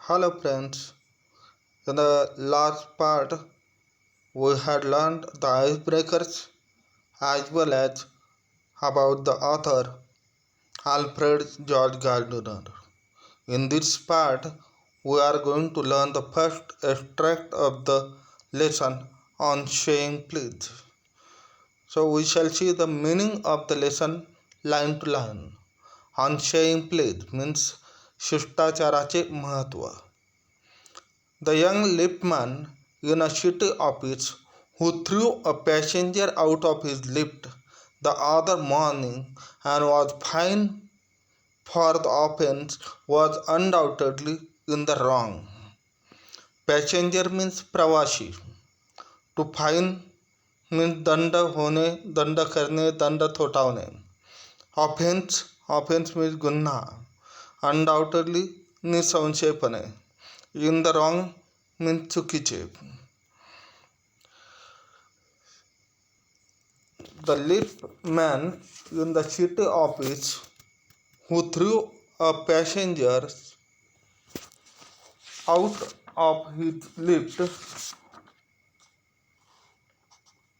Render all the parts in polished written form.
Hello friends, in the last part we had learned the icebreakers as well as about the author Alfred George Gardner. In this part we are going to learn the first extract of the lesson on saying please. So we shall see the meaning of the lesson line to line. On saying please means शिष्टाचाराचे महत्त्व. The young liftman in a city office who threw a passenger out of his lift the other morning and was fined for the offense was undoubtedly in the wrong. Passenger means प्रवासी. To fine means दंड होणे, दंड करणे, दंड थोठावणे. Offense means गुन्हा. Undoubtedly निसंशयपणे. In the wrong means चुकीचे. The liftman in the city office who threw a passenger out of his lift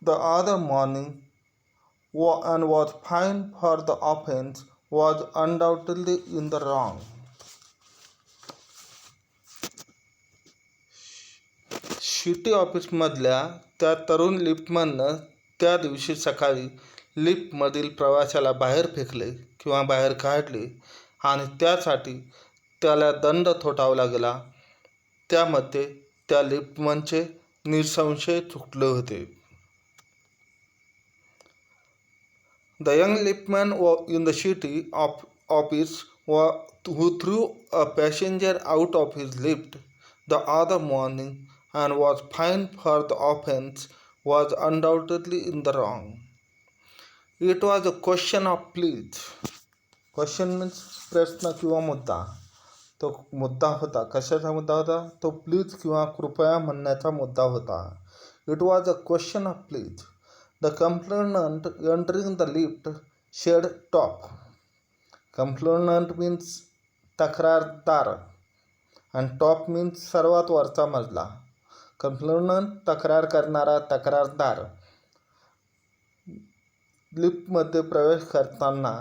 the other morning and was fined for the offense was undoubtedly in the wrong. City ऑफिसमधल्या त्या तरुण लिफ्टमननं त्या दिवशी सकाळी लिफ्टमधील प्रवाशाला बाहेर फेकले किंवा बाहेर काढले आणि त्यासाठी त्याला दंड थोठावला गेला. त्यामध्ये त्या लिफ्टमनचे निसंशय चुकले होते. The young liftman in the city office who threw a passenger out of his lift the other morning and was fined for the offense was undoubtedly in the wrong. It was a question of please. Question means प्रश्न किंवा मुद्दा. तो मुद्दा होता. कशाचा मुद्दा होता? तो प्लीज किंवा कृपया म्हणण्याचा मुद्दा होता. It was a question of please. The complainant entering the lift said top. Complainant means तक्रारदार and top means सर्वात वरचा मजला. Complainant तक्रार करणारा, तक्रारदार. लिफ्टमध्ये प्रवेश करताना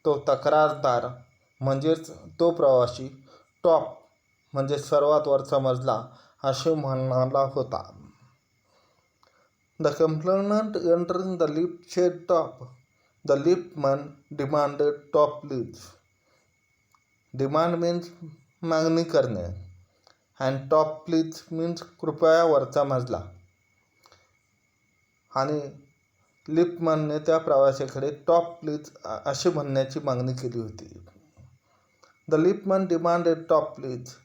तो तक्रारदार म्हणजेच तो प्रवासी टॉप म्हणजे सर्वात वरचा मजला असे म्हणाला होता. The complainant entering the lift said top. The liftman demanded top please. Demand means मागणी करणे and top please means कृपया वरचा मजला. आणि लिफ्टमनने त्या प्रवाशाकडे टॉप प्लीज असे म्हणण्याची मागणी केली होती. The liftman demanded top please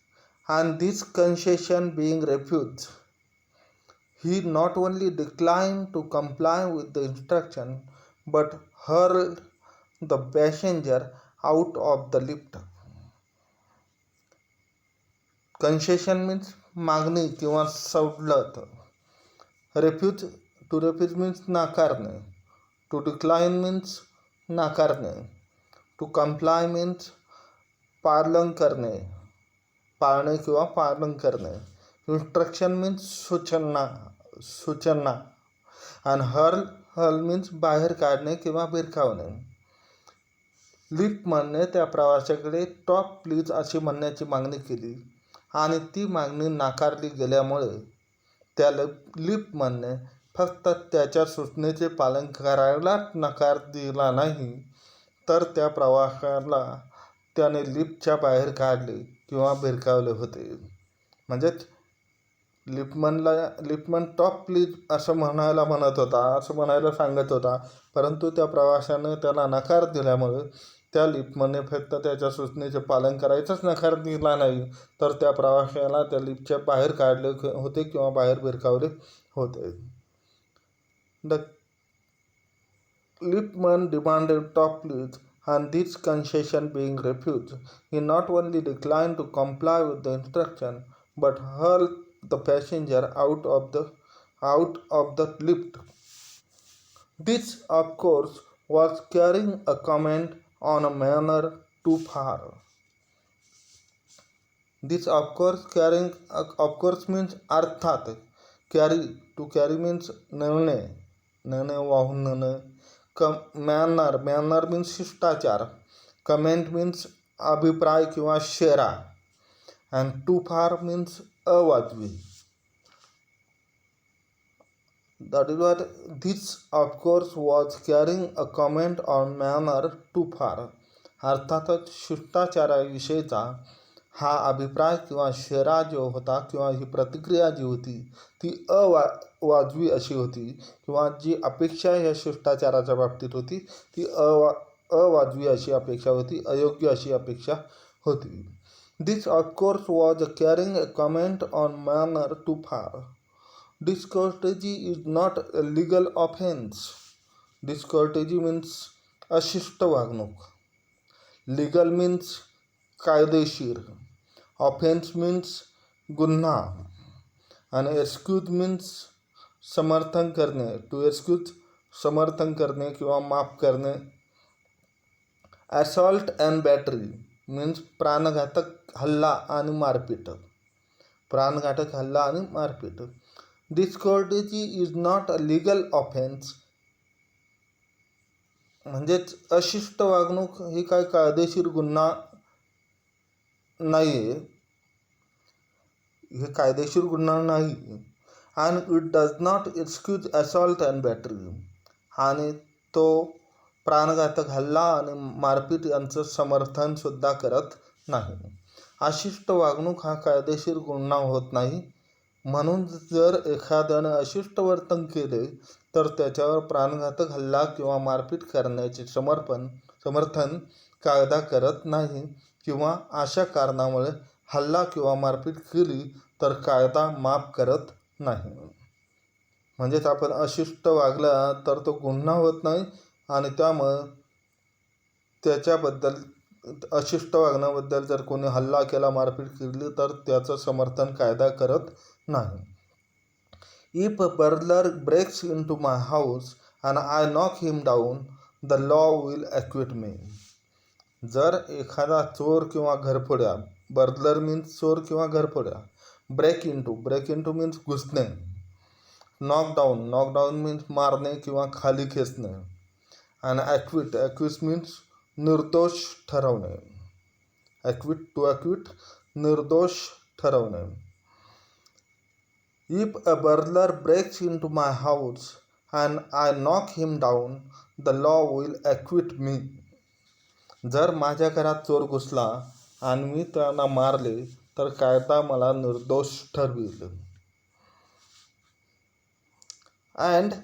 and this concession being refused, he not only declined to comply with the instruction but hurled the passenger out of the lift. Concession means मागणी किंवा सवलत. To refuse means नाकारणे. To decline means नाकारणे. To comply means पालन करणे, पाळणे किंवा पालन करणे. Instruction means सूचना and hurl means बाहेर काढणे किंवा भिरकावणे. लिफ्टमनने त्या प्रवाशाकडे टॉप प्लीज अशी म्हणण्याची मागणी केली आणि ती मागणी नाकारली गेल्यामुळे त्या लिफ्टमनने फक्त त्याच्या सूचनेचे पालन करायलाच नकार दिला नाही तर त्या प्रवाशाला त्याने लिफ्टच्या बाहेर काढले किंवा भिरकावले होते. म्हणजेच लिफ्टमन टॉप प्लीज असं म्हणायला सांगत होता, परंतु त्या प्रवाशाने त्याला नकार दिल्यामुळे त्या लिफ्टमनने फक्त त्याच्या सूचनेचे पालन करायचंच नकार दिला नाही तर त्या प्रवाशाला त्या लिफ्टच्या बाहेर काढले होते किंवा बाहेर भिरकावले होते. The liftman demanded top please and this concession being refused, he not only declined to comply with the instruction but hurled the passenger out of the lift. This, of course, was carrying a comment on a manner too far. This of course means अर्थात. To carry means नेणे वाहून नेणं. Manner means शिष्टाचार. Comment means अभिप्राय किंवा शेरा. And to फार means अवाजवी. That is what this of course was carrying a comment on manner too far. अर्थातच शिष्टाचाराविषयीचा हा अभिप्राय किंवा शेरा जो होता किंवा ही प्रतिक्रिया जी होती ती वाजवी अशी होती, किंवा जी अपेक्षा या शिष्टाचाराच्या बाबतीत होती ती अवाजवी अशी अपेक्षा होती, अयोग्य अशी अपेक्षा होती. This of course was carrying a comment on manner too far. Discourtesy is not a legal offense. Discourtesy means अशिष्ट वागणूक. Legal means कायदेशीर. Offense means गुन्हा. आणि excuse means समर्थन करणे. To excuse समर्थन करणे किंवा माफ करणे. Assault and battery means प्राणघातक हल्ला आणि मारपीट. प्राणघातक हल्ला आणि मारपीट. Discourtesy is not a legal offense. म्हणजेच अशिष्ट वागणूक ही काय कायदेशीर गुन्हा नाही आहे. हे कायदेशीर गुन्हा नाही. आणि it does not excuse assault and battery. आणि तो प्राणघातक हल्ला आणि मारपीट यांचं समर्थनसुद्धा करत नाही. अशिष्ट वागणूक हा कायदेशीर गुन्हा होत नाही. म्हणून जर एखाद्याने अशिष्ट वर्तन केले तर त्याच्यावर प्राणघातक हल्ला किंवा मारपीट करण्याचे समर्थन कायदा करत नाही, किंवा अशा कारणामुळे हल्ला किंवा मारपीट केली तर कायदा माफ करत नाही. म्हणजेच आपण अशिष्ट वागला तर तो गुन्हा होत नाही, आणि त्यामुळे त्याच्याबद्दल अशिष्ट वागण्याबद्दल जर कोणी हल्ला केला, मारपीट केली तर त्याचं समर्थन कायदा करत नाही. If a burglar breaks into my house and I knock him down, the law will acquit me. जर एखादा चोर किंवा घरफोड्या, बर्गलर मीन्स चोर किंवा घरफोड्या, ब्रेक इंटू मीन्स घुसणे, नॉक डाऊन मीन्स मारणे किंवा खाली खेचणे, आणि ॲक्विट मीन्स निर्दोष ठरवणे. ॲक्विट निर्दोष ठरवणे. If a burglar breaks into my house and I knock him down, the law will acquit me. जर माझ्या घरात चोर घुसला आणि मी त्यांना मारले तर कायदा मला निर्दोष ठरवेल. And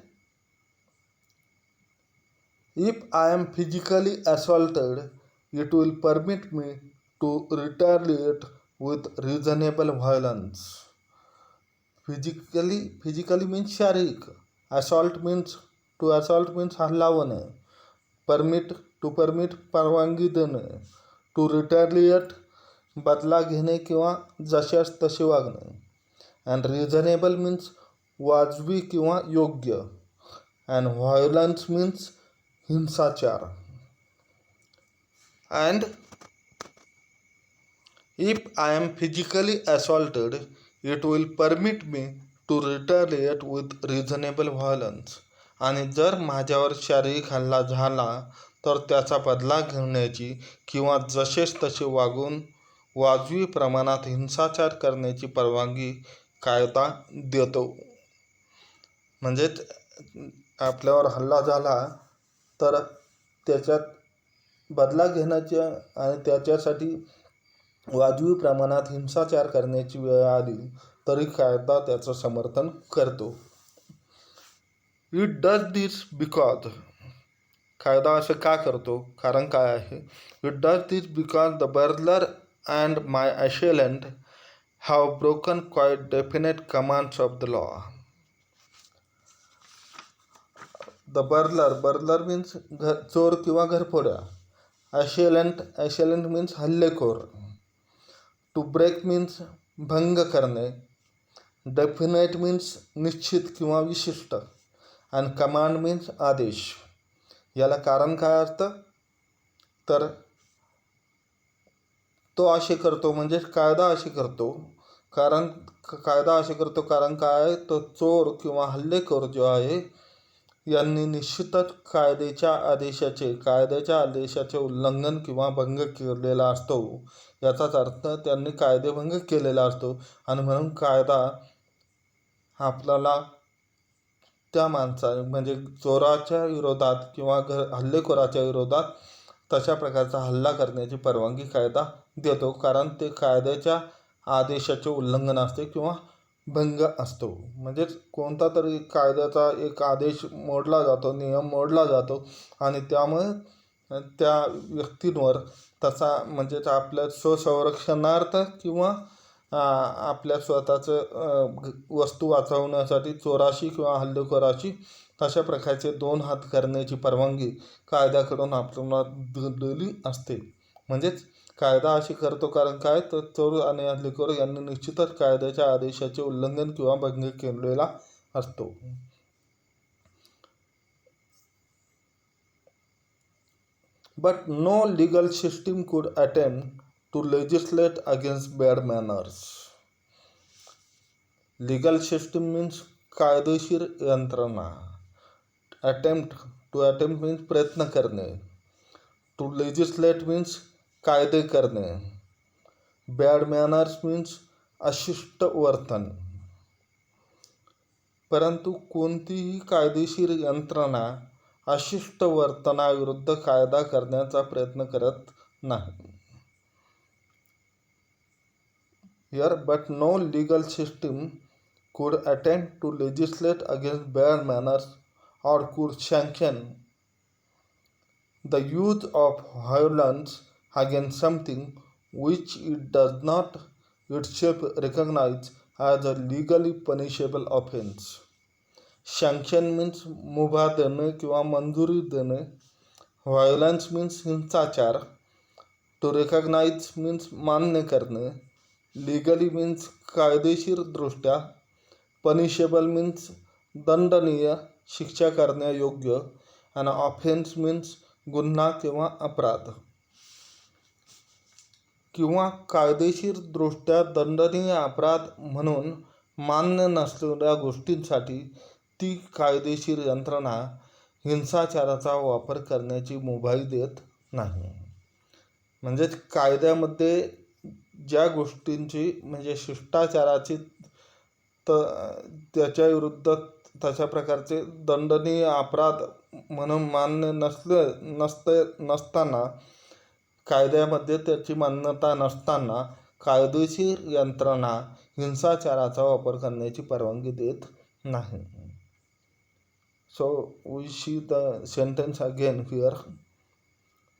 if I am physically assaulted, it will permit me to retaliate with reasonable violence. Physically means शारीरिक. असॉल्ट मीन्स हल्ला होणे. परमिट परवानगी देणे. टू रिटॅलिएट बदला घेणे किंवा जशास तसे वागणे. अँड रिझनेबल मीन्स वाजवी किंवा योग्य. अँड व्हायोलन्स मीन्स हिंसाचार. And if I am physically assaulted, it will permit me to retaliate with reasonable violence. आणि जर माझ्यावर शारीरिक हल्ला झाला तर त्याचा बदला घेण्याची किंवा जसेच तसे वागून वाजवी प्रमाणात हिंसाचार करण्याची परवानगी कायदा देतो. म्हणजेच आपल्यावर हल्ला झाला तर त्याच्यात बदला घेण्याची आणि त्याच्यासाठी वाजवी प्रमाणात हिंसाचार करण्याची वेळ आली तरी कायदा त्याचं समर्थन करतो. It does this because. कायदा असं का करतो? कारण काय आहे? It does this because the burglar and my assailant have broken quite definite commands of the law. The burglar means चोर किंवा घरफोड्या. असेलंट मीन्स हल्लेखोर. टू ब्रेक मीन्स भंग करणे. डेफिनेट मीन्स निश्चित किंवा विशिष्ट. आणि कमांड मीन्स आदेश. याला कारण काय असतं तर तो असे करतो म्हणजे कायदा असे करतो कारण कायदा असे करतो कारण काय, तो चोर किंवा हल्लेखोर जो आहे यांनी निश्चितच कायद्याच्या आदेशाचे उल्लंघन किंवा भंग केलेला असतो. याचाच अर्थ त्यांनी कायदेभंग केलेला असतो आणि म्हणून कायदा आपल्याला त्या म्हणजे चोराच्या विरोधात किंवा हल्लेखोराच्या विरोधात तशा प्रकारचा हल्ला करण्याची परवानगी कायदा देतो, कारण ते कायद्याच्या आदेशाचे उल्लंघन असते किंवा भंग असतो. म्हणजेच कोणता तरी कायद्याचा एक आदेश मोडला जातो, नियम मोडला जातो आणि त्यामुळे त्या व्यक्तींवर तसा म्हणजेच आपल्या स्वसंरक्षणार्थ किंवा आपल्या स्वतःचं वस्तू वाचवण्यासाठी चोराशी किंवा हल्लेखोराशी तशा प्रकारचे दोन हात करण्याची परवानगी कायद्याकडून आपल्याला दिली असते. म्हणजेच कायदा अशी करतो कारण काय, तर चोर आणि हल्लेखोर यांनी निश्चितच कायद्याच्या आदेशाचे उल्लंघन किंवा भंग केलेला असतो. But no legal system could attempt to legislate against bad manners. Legal system means कायदेशीर यंत्रणा. Attempt means प्रयत्न करणे. To legislate means कायदे करणे. Bad manners means अशिष्ट वर्तन. परंतु कोणतीही कायदेशीर यंत्रणा अशिष्ट वर्तनाविरुद्ध कायदा करण्याचा प्रयत्न करत नाही. Here, but no legal system could attempt to legislate against bad manners or could sanction the use of violence against something which it does not itself recognize as a legally punishable offense. Sanction means मुभा देणे किंवा मंजुरी देणे. Violence means हिंसाचार. To recognize means मान्य करणे. Legally means कायदेशीर दृष्ट्या. Punishable means दंडनीय, शिक्षा करण्यायोग्य. आणि ऑफेन्स मीन्स गुन्हा किंवा अपराध. किंवा कायदेशीर दृष्ट्या दंडनीय अपराध म्हणून मान्य नसलेल्या गोष्टींसाठी ती कायदेशीर यंत्रणा हिंसाचाराचा वापर करण्याची मुभाई देत नाही. म्हणजेच कायद्यामध्ये ज्या गोष्टींची म्हणजे शिष्टाचाराची त्याच्या विरुद्ध तशा प्रकारचे दंडनीय अपराध म्हणून मान्य नसताना, कायद्यामध्ये त्याची मान्यता नसताना कायदेशीर यंत्रणा हिंसाचाराचा वापर करण्याची परवानगी देत नाही. So we see the sentence again here.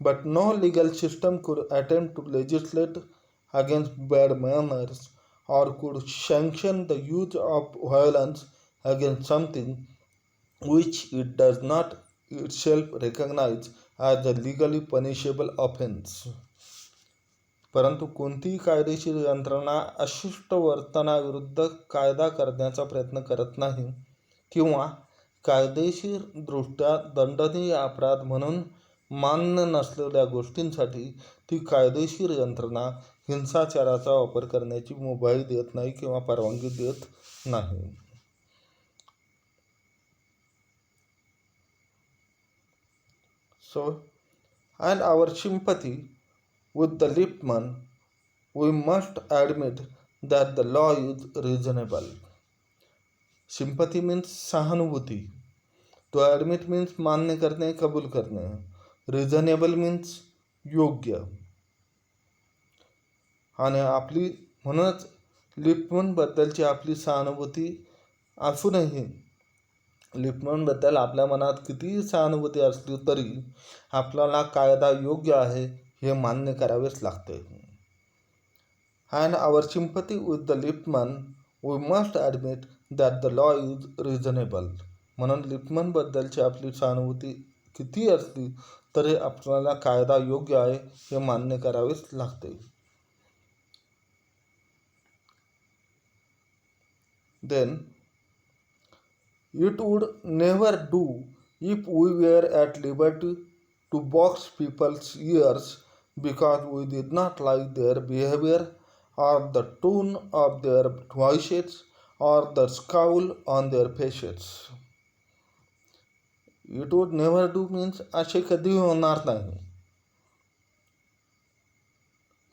But no legal system could attempt to legislate against bad manners or could sanction the use of violence against something which it does not itself recognize as a legally punishable offense. परंतु कोणतीही कायदेशीर यंत्रणा अशिष्ट वर्तनाविरुद्ध कायदा करण्याचा प्रयत्न करत नाही किंवा कायदेशीर दृष्ट्या दंडनीय अपराध म्हणून मान्य नसलेल्या गोष्टींसाठी ती कायदेशीर यंत्रणा हिंसाचाराचा वापर करण्याची मुभाई देत नाही किंवा परवानगी देत नाही. So, and our sympathy with the Lippmann, we must admit that the law is reasonable. Sympathy means सहानुभूती. To admit means मान्य करणे, कबूल करणे. Reasonable means योग्य. आणि आपली म्हणूनच लिपमनबद्दलची आपली सहानुभूती असूनही लिपमनबद्दल आपल्या मनात कितीही सहानुभूती असली तरी आपल्याला कायदा योग्य आहे हे मान्य करावेच लागते. And our sympathy with the Lipman we must admit that the law is reasonable. म्हणून लिपमनबद्दलची आपली सहानुभूती किती असली तरी आपल्याला कायदा योग्य आहे हे मान्य करावेच लागते. Then it would never do if we were at liberty to box people's ears because we did not like their behavior, or the tone of their voices, or the scowl on their faces. It would never do means असे कधी होणार नाही.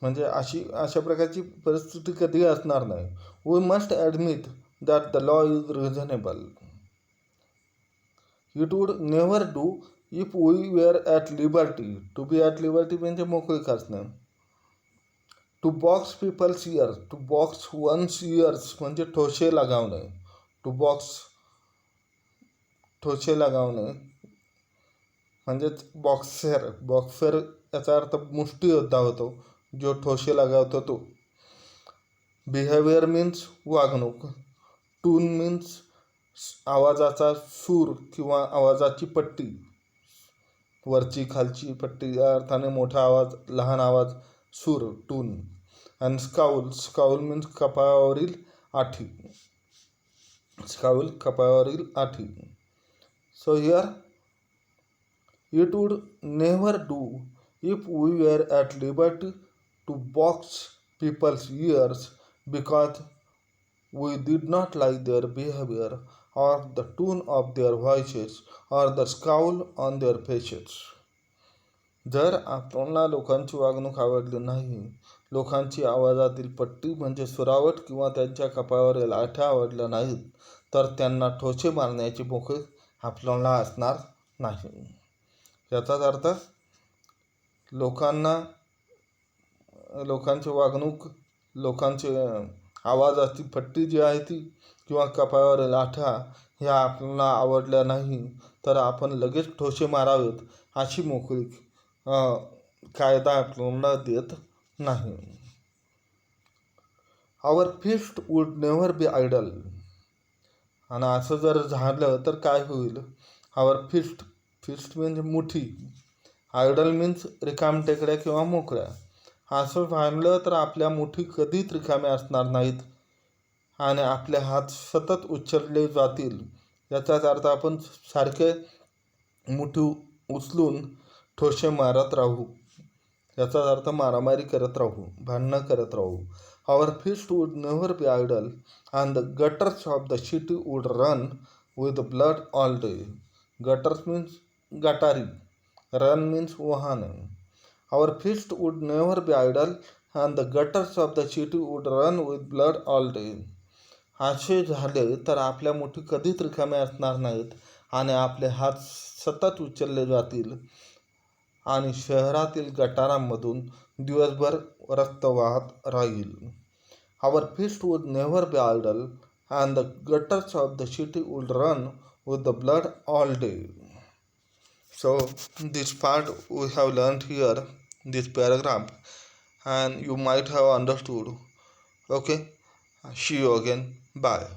म्हणजे अशा प्रकारची परिस्थिती कधी असणार नाही. We must admit that the law is reasonable. It would never do if we were at liberty. To be at liberty म्हणजे मोकळीक असणं. To box people's ears. To box one's ears म्हणजे ठोसे लगावणे. टू बॉक्स ठोसे लगावणे म्हणजेच boxer. Boxer याचा अर्थ मुष्टियोद्धा होतो, जो ठोसे लगावतो तो. बिहेवियर मीन्स वागणूक. टून मीन्स आवाजाचा सूर किंवा आवाजाची पट्टी, वरची खालची पट्टी, या अर्थाने मोठा आवाज, लहान आवाज, सूर, टून. आणि स्काउल. स्काउल मीन्स कपाळावरील आठी. स्काउल कपाळावरील आठी. So here it would never do if we were at liberty to box people's ears because we did not like their behavior or the tone of their voices or the scowl on their faces. जर आपल्याला लोकांची वागणूक आवडली नाही, लोकांची आवाजातील पट्टी म्हणजे सुरावट किंवा त्यांच्या कपाळावरील आठ्या आवडल्या नाहीत, तर त्यांना ठोसे मारण्याची मोकळीक आपल्याला असणार नाही. याचाच अर्थ लोकांची वागणूक, लोकांची आवाजाची पट्टी जी आहे ती किंवा कपाळावरील आठ्या ह्या आपल्याला आवडल्या नाही, तर आपण लगेच ठोसे मारावेत अशी मोकळीक कायदा आपल्याला देत नाही. Our fist would never be idle. आणि असं जर झालं तर काय होईल? आवर फिस्ट. फिस्ट म्हणजे मुठी. आयडल मीन्स रिकामटेकड्या किंवा मोकळ्या. असं झालं तर आपल्या मुठी कधीच रिकाम्या असणार नाहीत आणि आपले हात सतत उचलले जातील. याचाच अर्थ आपण सारखे मुठी उचलून ठोसे मारत राहू. याचाच अर्थ मारामारी करत राहू, भांडणं करत राहू. Our fist would never be idle and the gutters of the city would run with blood all day. Gutters means गटारी. रन मीन्स वाहने. Our fist would never be idle and the gutters of the city would run with blood all day. असे झाले तर आपल्या मुठी कधीच रिकाम्या असणार नाहीत आणि आपले हात सतत उचलले जातील आणि शहरातील गटारांमधून दिवसभर रक्त वाहत राहील. Our fist would never be idle and the gutters of the city would run with the blood all day. So this part we have learned here, this paragraph, and you might have understood. Okay, see you again. Bye.